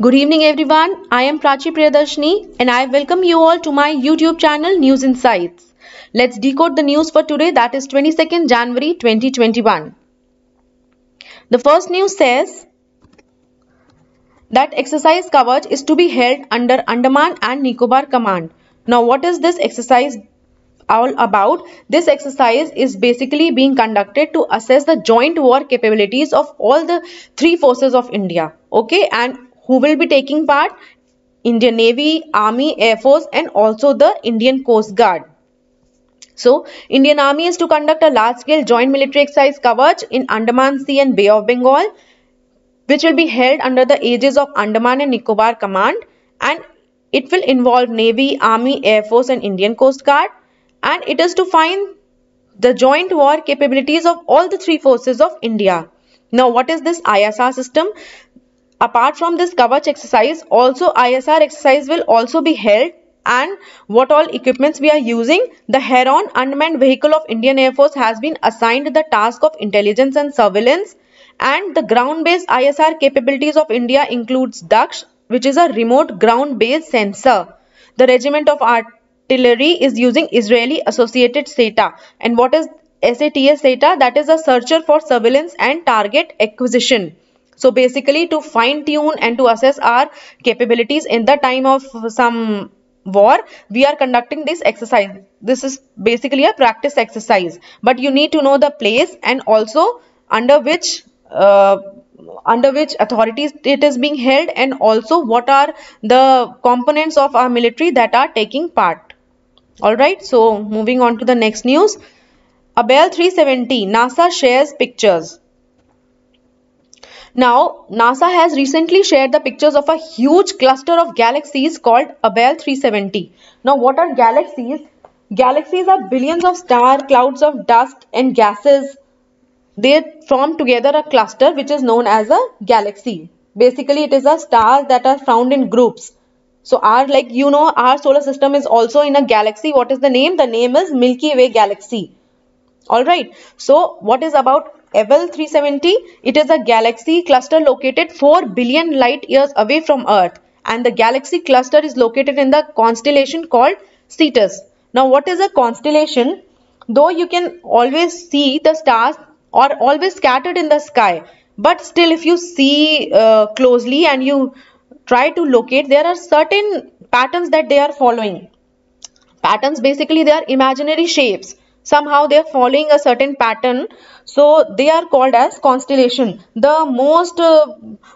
Good evening everyone, I am Prachi Priyadarshini and I welcome you all to my YouTube channel News Insights. Let's decode the news for today, that is 22nd January 2021. The first news says that exercise Kavach is to be held under Andaman and Nicobar Command. Now what is this exercise all about? This exercise is basically being conducted to assess the joint war capabilities of all the three forces of India. Okay, and who will be taking part? Indian Navy, Army, Air Force and also the Indian Coast Guard. So, Indian Army is to conduct a large-scale joint military exercise Kavach in Andaman Sea and Bay of Bengal, which will be held under the aegis of Andaman and Nicobar Command, and it will involve Navy, Army, Air Force and Indian Coast Guard, and it is to find the joint war capabilities of all the three forces of India. Now, what is this ISR system? Apart from this Kavach exercise, also ISR exercise will also be held, and what all equipments we are using? The Heron unmanned vehicle of Indian Air Force has been assigned the task of intelligence and surveillance, and the ground-based ISR capabilities of India includes Daksh, which is a remote ground-based sensor. The regiment of artillery is using Israeli associated SATA. And what is SATA? That is a searcher for surveillance and target acquisition. So basically to fine tune and to assess our capabilities in the time of some war, we are conducting this exercise. This is basically a practice exercise, but you need to know the place and also under which authorities it is being held, and also what are the components of our military that are taking part. Alright, so moving on to the next news. Abell 370, NASA shares pictures. Now, NASA has recently shared the pictures of a huge cluster of galaxies called Abell 370. Now, what are galaxies? Galaxies are billions of stars, clouds of dust and gases. They form together a cluster which is known as a galaxy. Basically, it is a stars that are found in groups. So, our solar system is also in a galaxy. What is the name? The name is Milky Way galaxy. Alright, so what is about Abell 370? It is a galaxy cluster located 4 billion light years away from Earth, and the galaxy cluster is located in the constellation called Cetus. Now, what is a constellation? Though you can always see the stars are always scattered in the sky, but still if you see closely and you try to locate, there are certain patterns that they are following. Patterns, basically they are imaginary shapes. Somehow they are following a certain pattern, so they are called as constellation. The most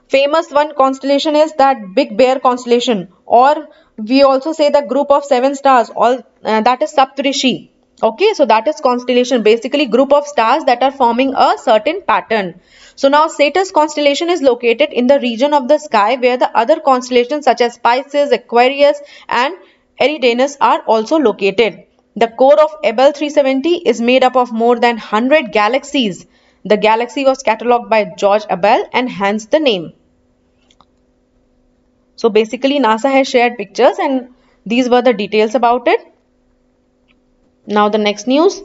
famous one constellation is that Big Bear constellation, or we also say the group of 7 stars, all that is Saptarishi. Okay, so that is constellation, basically group of stars that are forming a certain pattern. So now Cetus constellation is located in the region of the sky where the other constellations such as Pisces, Aquarius and Eridanus are also located. The core of Abell 370 is made up of more than 100 galaxies. The galaxy was catalogued by George Abell and hence the name. So basically NASA has shared pictures and these were the details about it. Now the next news.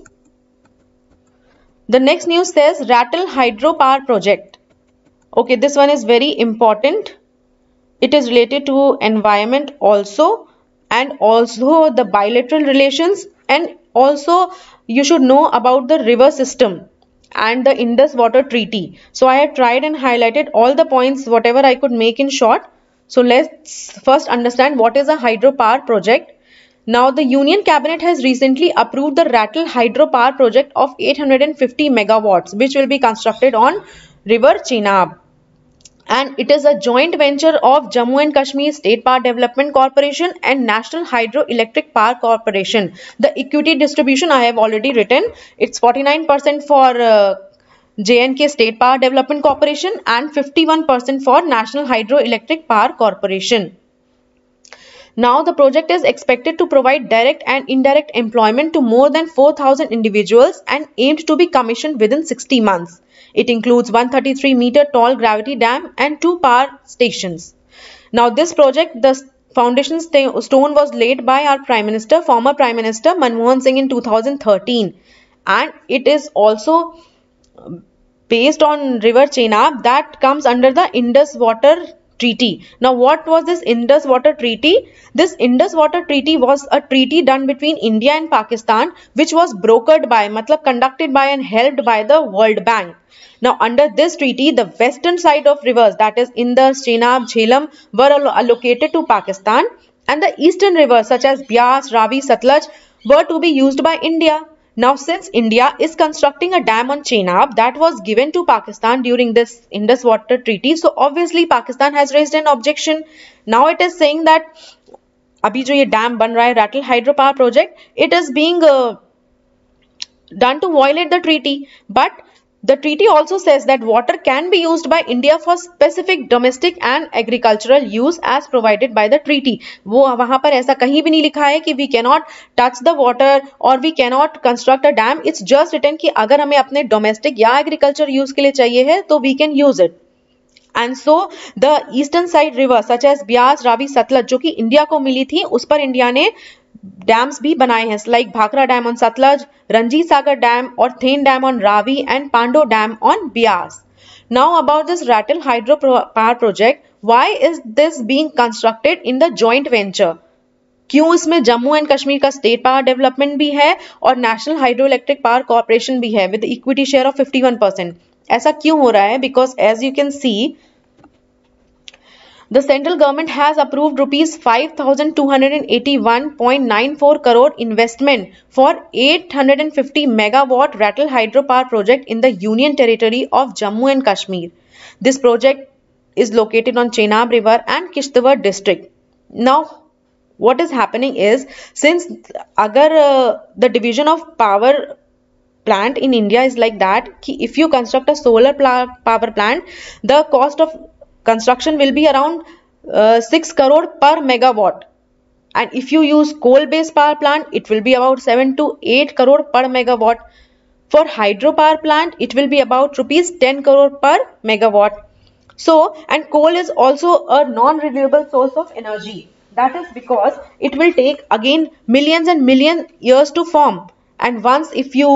The next news says Rattle Hydropower project. Okay, this one is very important. It is related to environment also, and also the bilateral relations, and also you should know about the river system and the Indus Water Treaty. So I have tried and highlighted all the points whatever I could make in short. So let's first understand what is a hydropower project. Now the Union Cabinet has recently approved the Rattle Hydropower project of 850 megawatts which will be constructed on River Chenab. And it is a joint venture of Jammu and Kashmir State Power Development Corporation and National Hydroelectric Power Corporation. The equity distribution I have already written. It's 49% for J&K State Power Development Corporation and 51% for National Hydroelectric Power Corporation. Now the project is expected to provide direct and indirect employment to more than 4,000 individuals and aimed to be commissioned within 60 months. It includes 133-meter tall gravity dam and 2 power stations. Now this project, the foundation stone was laid by our former Prime Minister Manmohan Singh in 2013, and it is also based on River Chenab that comes under the Indus Water treaty. Now what was this Indus Water Treaty? This Indus Water Treaty was a treaty done between India and Pakistan, which was brokered by, matlab conducted by and helped by the World Bank. Now under this treaty, the western side of rivers, that is Indus, Chenab, Jhelum, were allocated to Pakistan, and the eastern rivers such as Beas, Ravi, Satluj were to be used by India. Now since India is constructing a dam on Chenab that was given to Pakistan during this Indus Water Treaty, so obviously Pakistan has raised an objection. Now it is saying that अभी जो ये dam बन रहा है Rattle hydropower project, it is being done to violate the treaty. But the treaty also says that water can be used by India for specific domestic and agricultural use as provided by the treaty. वो वहां पर ऐसा कहीं भी नहीं लिखा है कि we cannot touch the water or we cannot construct a dam. It's just written कि अगर हमें अपने domestic या agriculture use के लिए चाहिए है तो we can use it. And so the eastern side rivers such as Beas, Ravi, Satluj जो कि इंडिया को मिली थी, उस पर इंडिया ने डैम्स भी बनाए हैं, like Bhakra dam on Sutlej, Ranjit Sagar dam और Thein dam on Ravi and Pandoh dam on Beas. Now about this Ratle hydro power project, why is this being constructed in the joint venture? क्यों इसमें जम्मू एंड कश्मीर का स्टेट पावर डेवलपमेंट भी है और national hydro electric power corporation भी है with equity share of 51%. ऐसा क्यों हो रहा है? Because as you can see, the central government has approved rupees 5,281.94 crore investment for 850 megawatt Rattle hydropower project in the Union Territory of Jammu and Kashmir. This project is located on Chenab River and Kishtwar district. Now, what is happening is, since agar the division of power plant in India is like that, if you construct a solar power plant, the cost of construction will be around 6 crore per megawatt, and if you use coal based power plant it will be about 7 to 8 crore per megawatt. For hydropower plant it will be about rupees 10 crore per megawatt. So, and coal is also a non-renewable source of energy. That is because it will take again millions and million years to form, and once if you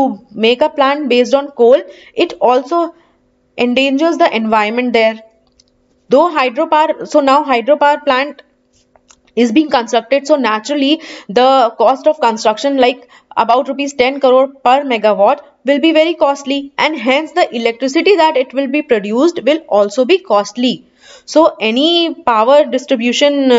make a plant based on coal, it also endangers the environment there. Though hydropower, so now hydropower plant is being constructed, so naturally the cost of construction, like about rupees 10 crore per megawatt, will be very costly, and hence the electricity that it will be produced will also be costly. So any power distribution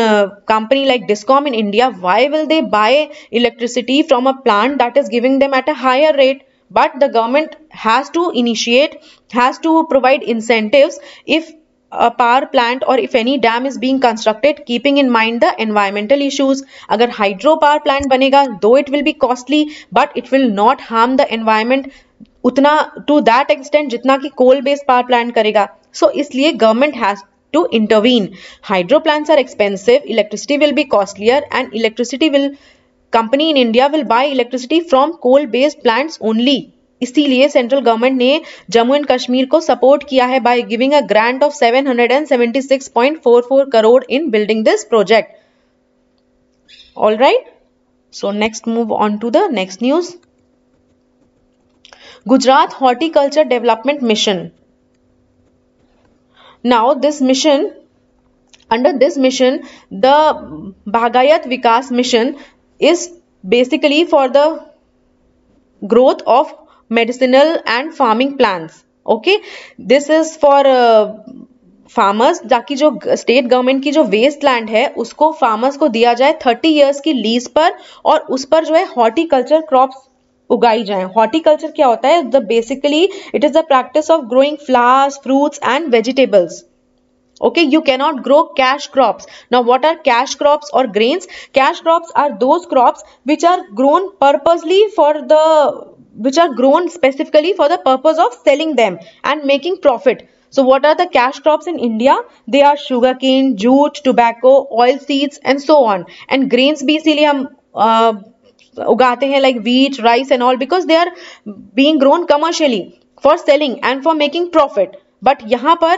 company like Discom in India, why will they buy electricity from a plant that is giving them at a higher rate? But the government has to initiate, has to provide incentives if a power plant or if any dam is being constructed, keeping in mind the environmental issues. Agar hydro power plant banega, though it will be costly, but it will not harm the environment utna to that extent jitna ki coal based power plant karega. So isliye government has to intervene. Hydro plants are expensive, electricity will be costlier, and company in India will buy electricity from coal based plants only. इसीलिए central government ने Jammu and Kashmir को support किया है by giving a grant of 776.44 crore in building this project. All right, so next move on to the next news. Gujarat horticulture development mission. Now this mission, under this mission, the Bhagayat Vikas mission is basically for the growth of medicinal and farming plants. Okay, this is for farmers, ताकि जो state government की जो waste land है उसको farmers को दिया जाए 30 years की लीज पर, और उस पर जो है हॉर्टिकल्चर क्रॉप्स उगाई जाए. हॉर्टिकल्चर क्या होता है? The basically it is the practice of growing flowers, fruits and vegetables. Okay, you cannot grow cash crops. Now what are cash crops or grains? Cash crops are those crops which are grown specifically for the purpose of selling them and making profit. So what are the cash crops in India? They are sugarcane, jute, tobacco, oil seeds and so on. And grains भी इसीलिए हम उगाते हैं like wheat, rice and all, because they are being grown commercially for selling and for making profit. But यहाँ पर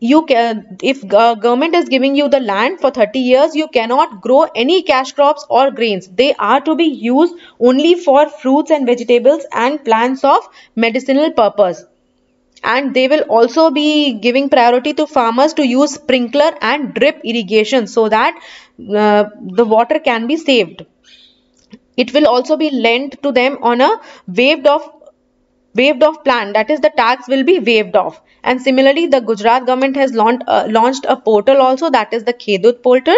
you can, if government is giving you the land for 30 years, you cannot grow any cash crops or grains. They are to be used only for fruits and vegetables and plants of medicinal purpose. and they will also be giving priority to farmers to use sprinkler and drip irrigation so that the water can be saved. It will also be lent to them on a waived off plan, that is the tax will be waived off. And similarly, the Gujarat government has launched a portal also, that is the Khedut portal.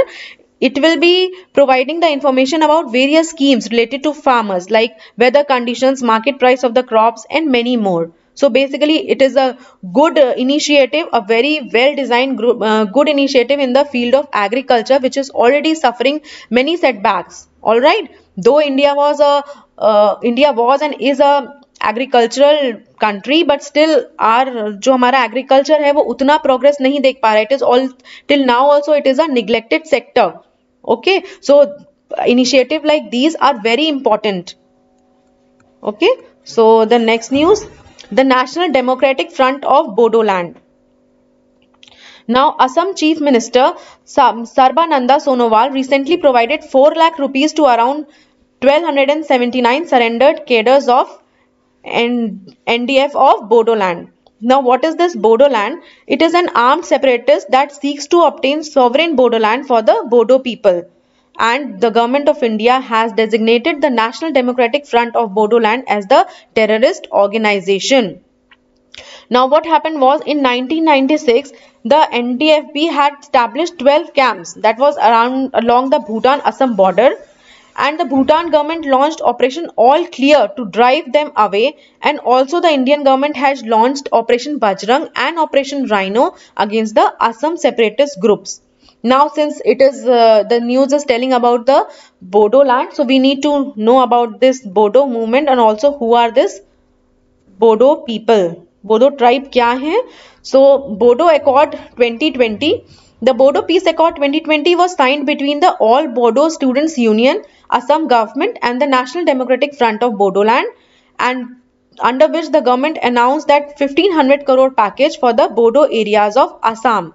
It will be providing the information about various schemes related to farmers like weather conditions, market price of the crops and many more. So basically it is a good initiative, a very well designed good initiative in the field of agriculture, which is already suffering many setbacks. All right, though India was and is a agricultural country, but still our जो हमारा agriculture है वो उतना progress नहीं देख पा रहा है. It is all till now also it is a neglected sector. Okay, so initiative like these are very important. Okay, so the next news, the National Democratic Front of Bodoland. Now, Assam Chief Minister Sarbananda Sonowal recently provided 4 lakh rupees to around 1279 surrendered cadres of NDF of Bodoland. Now, what is this Bodoland? It is an armed separatist that seeks to obtain sovereign Bodoland for the Bodo people. And the government of India has designated the National Democratic Front of Bodoland as the terrorist organization. Now, what happened was in 1996, the NDFB had established 12 camps that was along the Bhutan-Assam border. And the Bhutan government launched Operation All Clear to drive them away, and also the Indian government has launched Operation Bajrang and Operation Rhino against the Assam separatist groups. Now, since it is the news is telling about the Bodoland, so we need to know about this Bodo movement and also who are this Bodo people. Bodo tribe kya hai? So Bodo Accord 2020. The Bodo Peace Accord 2020 was signed between the All Bodo Students Union, Assam government and the National Democratic Front of Bodoland, and under which the government announced that 1500 crore package for the Bodo areas of Assam.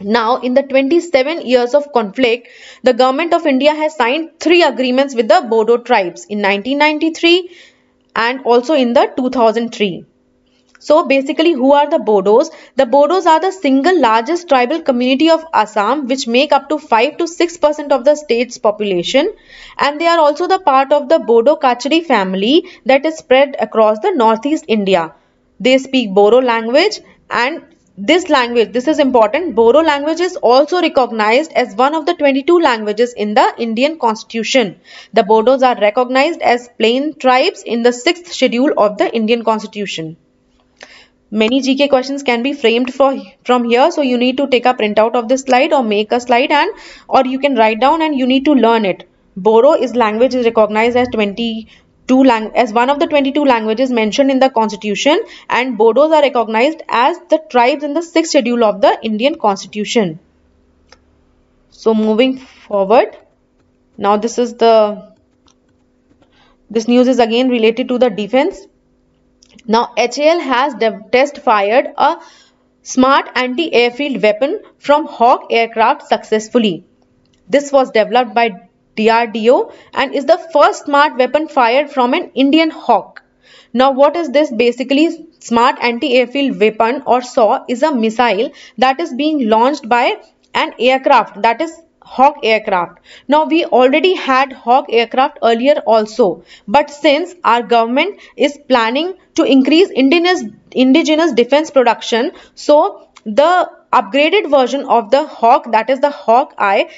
Now, in the 27 years of conflict, the government of India has signed 3 agreements with the Bodo tribes in 1993 and also in the 2003. So basically, who are the Bodos? The Bodos are the single largest tribal community of Assam, which make up to 5 to 6% of the state's population, and they are also the part of the Bodo Kachari family that is spread across the northeast India. They speak Bodo language, and this is important, Bodo language is also recognized as one of the 22 languages in the Indian Constitution. The Bodos are recognized as plain tribes in the 6th schedule of the Indian Constitution. Many GK questions can be framed from here, so you need to take a printout of this slide or make a slide, or you can write down and you need to learn it. Bodo language is recognized as one of the 22 languages mentioned in the Constitution, and Bodos are recognized as the tribes in the 6th schedule of the Indian Constitution. So moving forward, now this news is again related to the defense. Now, HAL has test fired a smart anti-airfield weapon from Hawk aircraft successfully. This was developed by DRDO and is the first smart weapon fired from an Indian Hawk. Now, what is this? Basically, smart anti-airfield weapon or SAAW is a missile that is being launched by an aircraft, that is Hawk aircraft. Now, we already had Hawk aircraft earlier also, but since our government is planning to increase indigenous defense production, so the upgraded version of the Hawk, that is the Hawk Eye,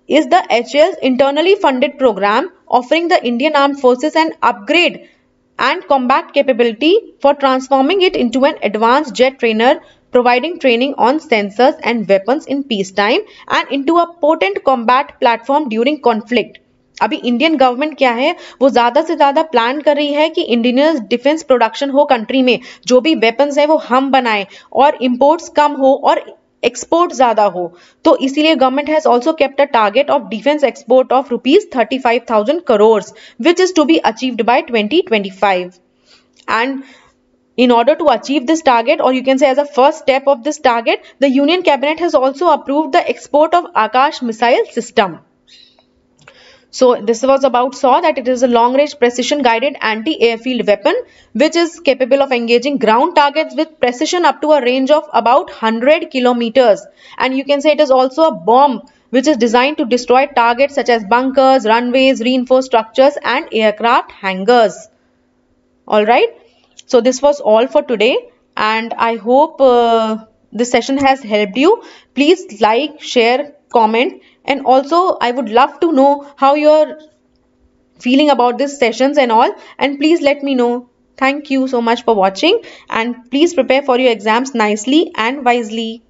is the HAL's internally funded program offering the Indian Armed Forces an upgrade and combat capability for transforming it into an advanced jet trainer, providing training on sensors and weapons in peacetime and into a potent combat platform during conflict. अभी Indian government क्या है, वो ज्यादा से ज्यादा plan कर रही है कि इंडियन डिफेंस प्रोडक्शन हो कंट्री में, जो भी वेपन्स है वो हम बनाएं और इंपोर्ट्स कम हो और एक्सपोर्ट ज्यादा हो. तो इसीलिए government has also kept a target of defence export of ₹35,000 crores, which is to be achieved by 2025. And in order to achieve this target, or you can say as a first step of this target, the Union Cabinet has also approved the export of Akash missile system. So this was about SAAW, that it is a long-range precision-guided anti-airfield weapon which is capable of engaging ground targets with precision up to a range of about 100 kilometers. And you can say it is also a bomb which is designed to destroy targets such as bunkers, runways, reinforced structures and aircraft hangars. Alright, so this was all for today and I hope this session has helped you. Please like, share, comment, and also I would love to know how you're feeling about these sessions and all, and please let me know. Thank you so much for watching and please prepare for your exams nicely and wisely.